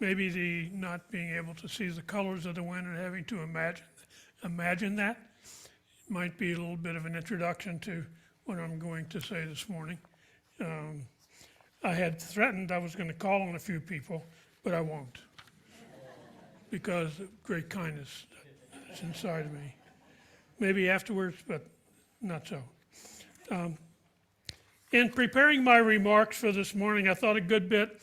maybe the not being able to see the colors of the wind and having to imagine that might be a little bit of an introduction to what I'm going to say this morning. I had threatened I was going to call on a few people, but I won't, because of great kindness that's inside of me. Maybe afterwards, but not so. In preparing my remarks for this morning, I thought a good bit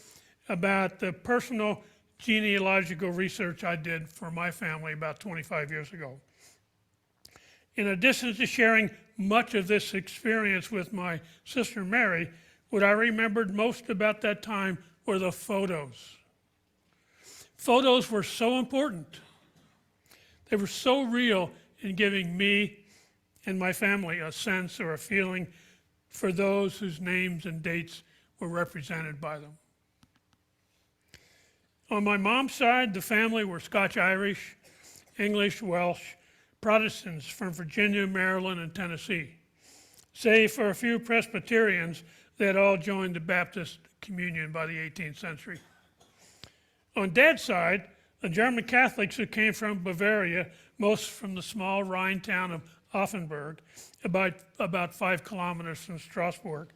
about the personal genealogical research I did for my family about 25 years ago. In addition to sharing much of this experience with my sister Mary, what I remembered most about that time were the photos. Photos were so important. They were so real in giving me and my family a sense or a feeling for those whose names and dates were represented by them. On my mom's side, the family were Scotch-Irish, English, Welsh, Protestants from Virginia, Maryland, and Tennessee. Save for a few Presbyterians, they had all joined the Baptist communion by the 18th century. On Dad's side, the German Catholics who came from Bavaria, most from the small Rhine town of Offenburg, about 5 kilometers from Strasbourg,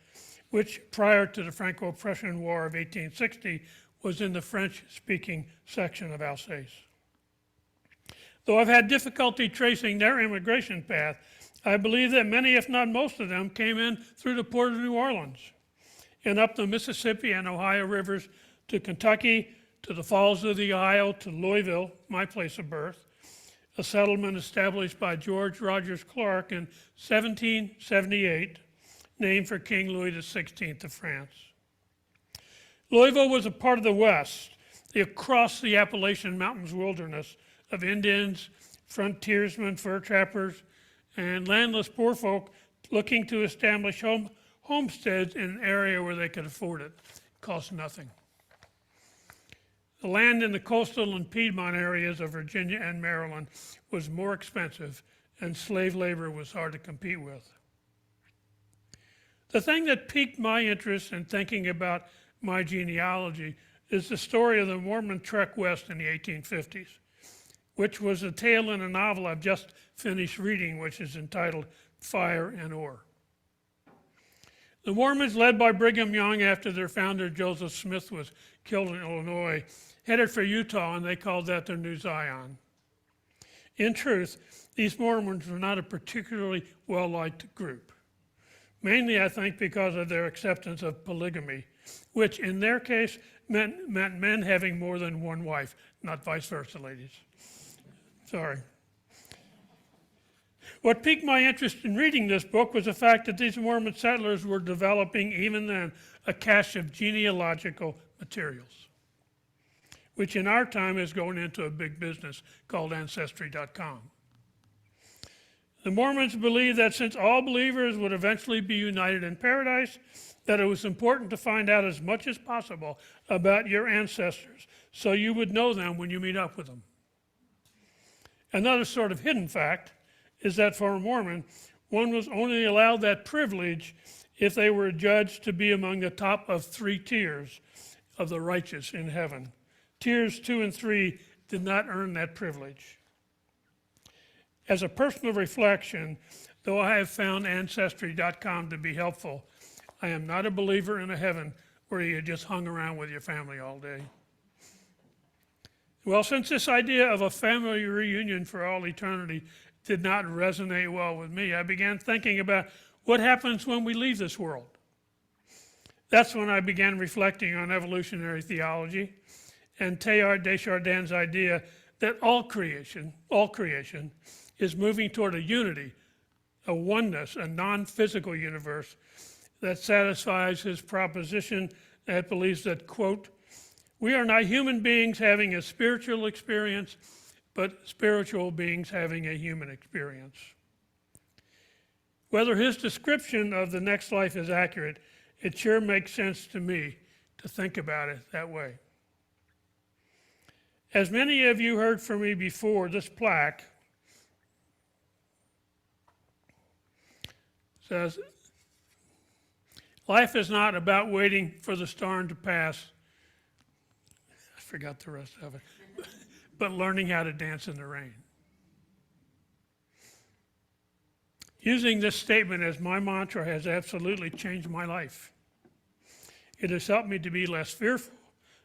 which prior to the Franco-Prussian War of 1860 was in the French-speaking section of Alsace. Though I've had difficulty tracing their immigration path, I believe that many, if not most of them, came in through the port of New Orleans and up the Mississippi and Ohio rivers to Kentucky, to the Falls of the Ohio, to Louisville, my place of birth, a settlement established by George Rogers Clark in 1778, named for King Louis XVI of France. Louisville was a part of the West, across the Appalachian Mountains wilderness of Indians, frontiersmen, fur trappers, and landless poor folk looking to establish homesteads in an area where they could afford it. It cost nothing. The land in the coastal and Piedmont areas of Virginia and Maryland was more expensive, and slave labor was hard to compete with. The thing that piqued my interest in thinking about my genealogy is the story of the Mormon trek west in the 1850s, which was a tale in a novel I've just finished reading, which is entitled Fire and Ore. The Mormons, led by Brigham Young after their founder Joseph Smith was killed in Illinois, headed for Utah, and they called that their New Zion. In truth, these Mormons were not a particularly well-liked group, mainly, I think, because of their acceptance of polygamy, which in their case meant men having more than one wife, not vice versa, ladies. Sorry. What piqued my interest in reading this book was the fact that these Mormon settlers were developing, even then, a cache of genealogical materials, which in our time is going into a big business called Ancestry.com. The Mormons believed that since all believers would eventually be united in paradise, that it was important to find out as much as possible about your ancestors so you would know them when you meet up with them. Another sort of hidden fact is that for a Mormon, one was only allowed that privilege if they were judged to be among the top of 3 tiers of the righteous in heaven. Tiers 2 and 3 did not earn that privilege. As a personal reflection, though I have found Ancestry.com to be helpful, I am not a believer in a heaven where you just hung around with your family all day. Well, since this idea of a family reunion for all eternity did not resonate well with me, I began thinking about what happens when we leave this world. That's when I began reflecting on evolutionary theology and Teilhard de Chardan's idea that all creation is moving toward a unity, a oneness, a non-physical universe that satisfies his proposition that believes that, quote, we are not human beings having a spiritual experience, but spiritual beings having a human experience. Whether his description of the next life is accurate, it sure makes sense to me to think about it that way. As many of you heard from me before, this plaque says, life is not about waiting for the storm to pass. forgot the rest of it. But learning how to dance in the rain. Using this statement as my mantra has absolutely changed my life. It has helped me to be less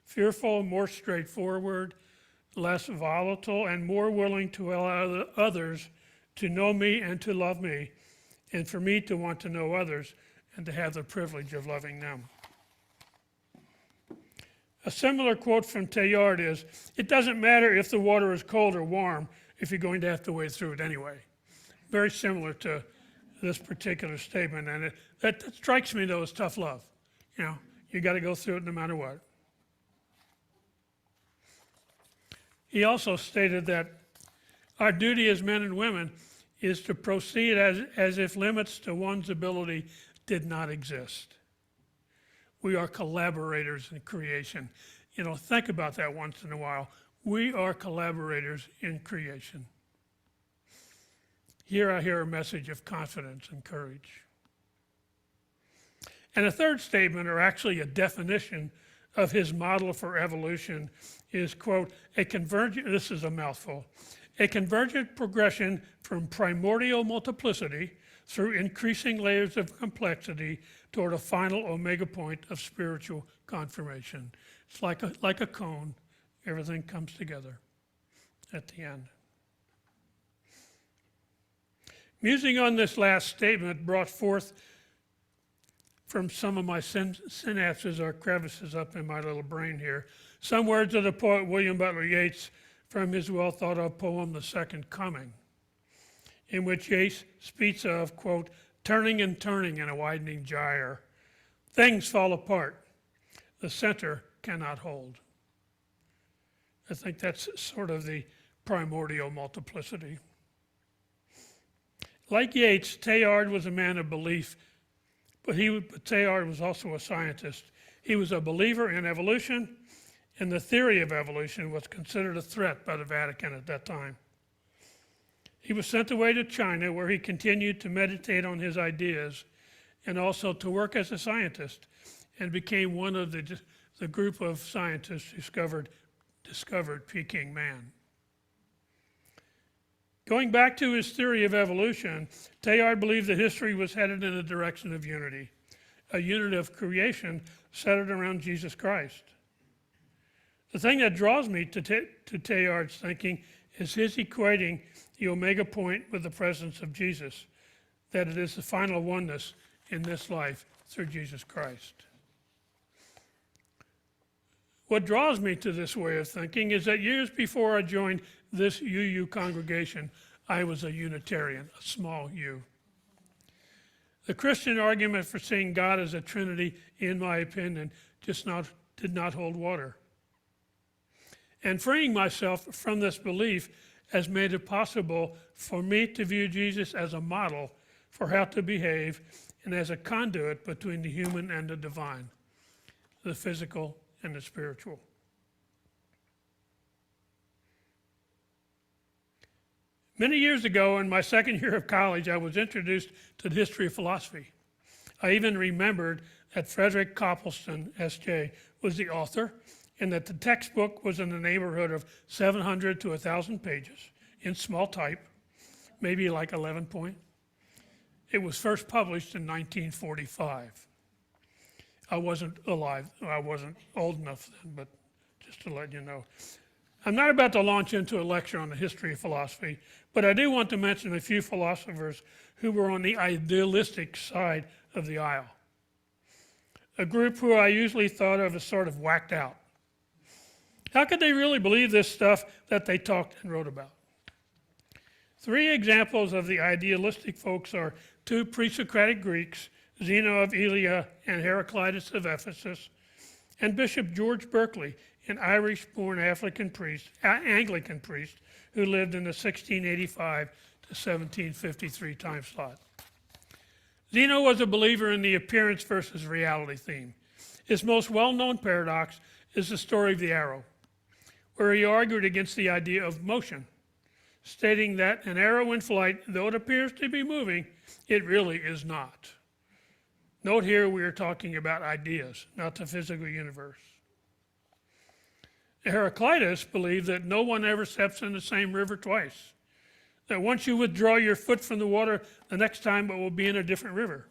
fearful, more straightforward, less volatile, and more willing to allow others to know me and to love me, and for me to want to know others and to have the privilege of loving them. A similar quote from Teilhard is, "It doesn't matter if the water is cold or warm if you're going to have to wade through it anyway." Very similar to this particular statement, and that strikes me though as tough love. You know, you got to go through it no matter what. He also stated that our duty as men and women is to proceed as if limits to one's ability did not exist. We are collaborators in creation. You know, think about that once in a while. We are collaborators in creation. Here I hear a message of confidence and courage. And a third statement, or actually a definition of his model for evolution, is, quote, this is a mouthful, a convergent progression from primordial multiplicity through increasing layers of complexity toward a final omega point of spiritual confirmation. It's like a cone. Everything comes together at the end. Musing on this last statement brought forth from some of my synapses or crevices up in my little brain here some words of the poet William Butler Yeats from his well-thought-of poem, The Second Coming, in which Yeats speaks of, quote, turning and turning in a widening gyre. Things fall apart. The center cannot hold. I think that's sort of the primordial multiplicity. Like Yeats, Teilhard was a man of belief, but Teilhard was also a scientist. He was a believer in evolution, and the theory of evolution was considered a threat by the Vatican at that time. He was sent away to China, where he continued to meditate on his ideas and also to work as a scientist, and became one of the group of scientists who discovered Peking man. Going back to his theory of evolution, Teilhard believed that history was headed in the direction of unity, a unit of creation centered around Jesus Christ. The thing that draws me to Teilhard's thinking is his equating the omega point with the presence of Jesus, that it is the final oneness in this life through Jesus Christ. What draws me to this way of thinking is that years before I joined this UU congregation, I was a Unitarian, a small U. The Christian argument for seeing God as a Trinity, in my opinion, did not hold water. And freeing myself from this belief has made it possible for me to view Jesus as a model for how to behave and as a conduit between the human and the divine, the physical and the spiritual. Many years ago, in my second year of college, I was introduced to the history of philosophy. I even remembered that Frederick Copleston, S.J., was the author, and that the textbook was in the neighborhood of 700 to 1,000 pages in small type, maybe like 11 point. It was first published in 1945. I wasn't alive, I wasn't old enough then, but just to let you know. I'm not about to launch into a lecture on the history of philosophy, but I do want to mention a few philosophers who were on the idealistic side of the aisle. A group who I usually thought of as sort of whacked out. How could they really believe this stuff that they talked and wrote about? Three examples of the idealistic folks are two pre-Socratic Greeks, Zeno of Elea and Heraclitus of Ephesus, and Bishop George Berkeley, an Irish-born Anglican priest who lived in the 1685 to 1753 time slot. Zeno was a believer in the appearance versus reality theme. His most well-known paradox is the story of the arrow, where he argued against the idea of motion, stating that an arrow in flight, though it appears to be moving, it really is not. Note here we are talking about ideas, not the physical universe. Heraclitus believed that no one ever steps in the same river twice, that once you withdraw your foot from the water, the next time it will be in a different river.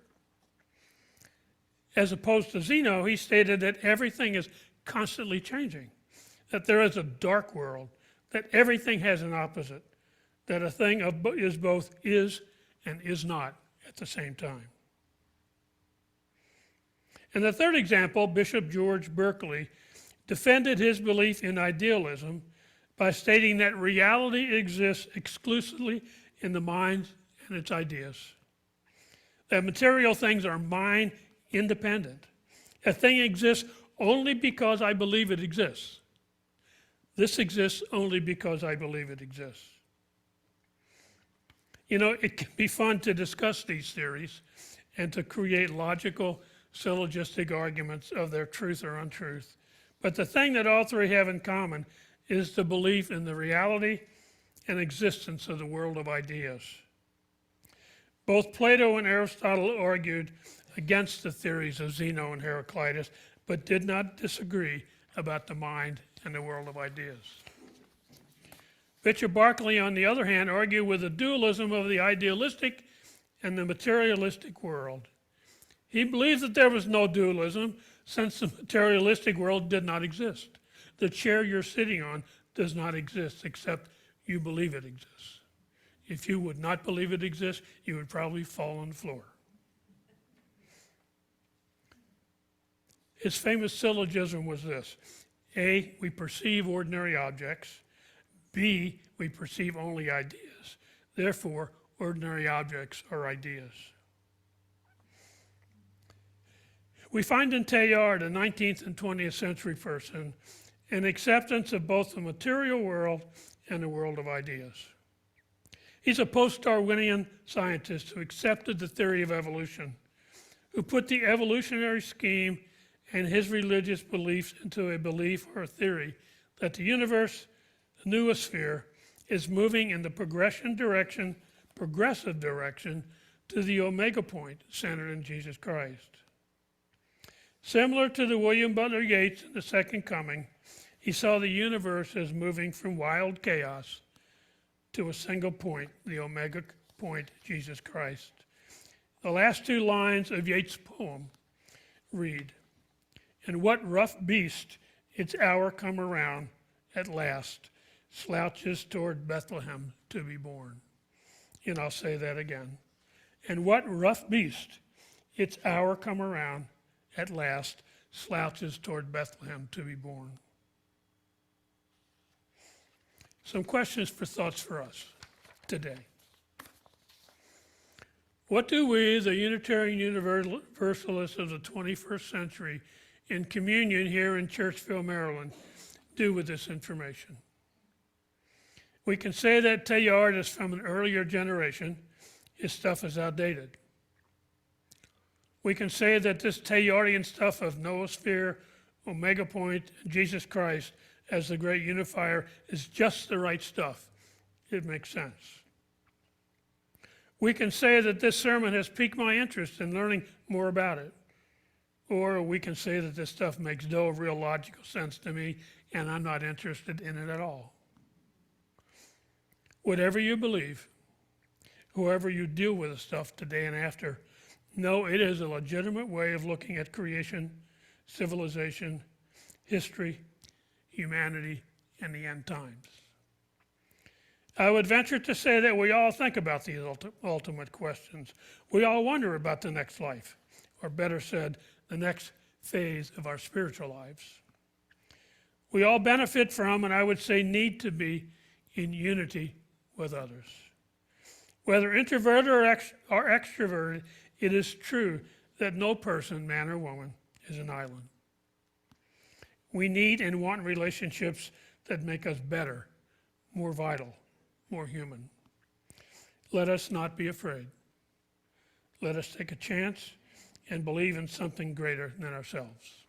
As opposed to Zeno, he stated that everything is constantly changing, that there is a dark world, that everything has an opposite, that a thing is both is and is not at the same time. In the third example, Bishop George Berkeley defended his belief in idealism by stating that reality exists exclusively in the mind and its ideas, that material things are mind independent. A thing exists only because I believe it exists. This exists only because I believe it exists. You know, it can be fun to discuss these theories and to create logical, syllogistic arguments of their truth or untruth. But the thing that all three have in common is the belief in the reality and existence of the world of ideas. Both Plato and Aristotle argued against the theories of Zeno and Heraclitus, but did not disagree about the mind and the world of ideas. Bishop Berkeley, on the other hand, argued with the dualism of the idealistic and the materialistic world. He believed that there was no dualism since the materialistic world did not exist. The chair you're sitting on does not exist except you believe it exists. If you would not believe it exists, you would probably fall on the floor. His famous syllogism was this: A, we perceive ordinary objects. B, we perceive only ideas. Therefore, ordinary objects are ideas. We find in Teilhard, a 19th and 20th century person, an acceptance of both the material world and the world of ideas. He's a post-Darwinian scientist who accepted the theory of evolution, who put the evolutionary scheme and his religious beliefs into a belief or a theory that the universe, the noosphere, is moving in the progressive direction to the omega point centered in Jesus Christ. Similar to the William Butler Yeats in The Second Coming, he saw the universe as moving from wild chaos to a single point, the omega point, Jesus Christ. The last two lines of Yeats' poem read, "And what rough beast, its hour come around, at last, slouches toward Bethlehem to be born." And I'll say that again. "And what rough beast, its hour come around, at last, slouches toward Bethlehem to be born." Some questions for thoughts for us today. What do we, the Unitarian Universalists of the 21st century, in communion here in Churchville, Maryland, do with this information? We can say that Teilhard is from an earlier generation. His stuff is outdated. We can say that this Teilhardian stuff of noosphere, omega point, and Jesus Christ as the great unifier is just the right stuff. It makes sense. We can say that this sermon has piqued my interest in learning more about it. Or we can say that this stuff makes no real logical sense to me and I'm not interested in it at all. Whatever you believe, however you deal with the stuff today and after, know it is a legitimate way of looking at creation, civilization, history, humanity, and the end times. I would venture to say that we all think about these ultimate questions. We all wonder about the next life, or better said, the next phase of our spiritual lives. We all benefit from, and I would say need to be, in unity with others. Whether introverted or extroverted, it is true that no person, man or woman, is an island. We need and want relationships that make us better, more vital, more human. Let us not be afraid. Let us take a chance and believe in something greater than ourselves.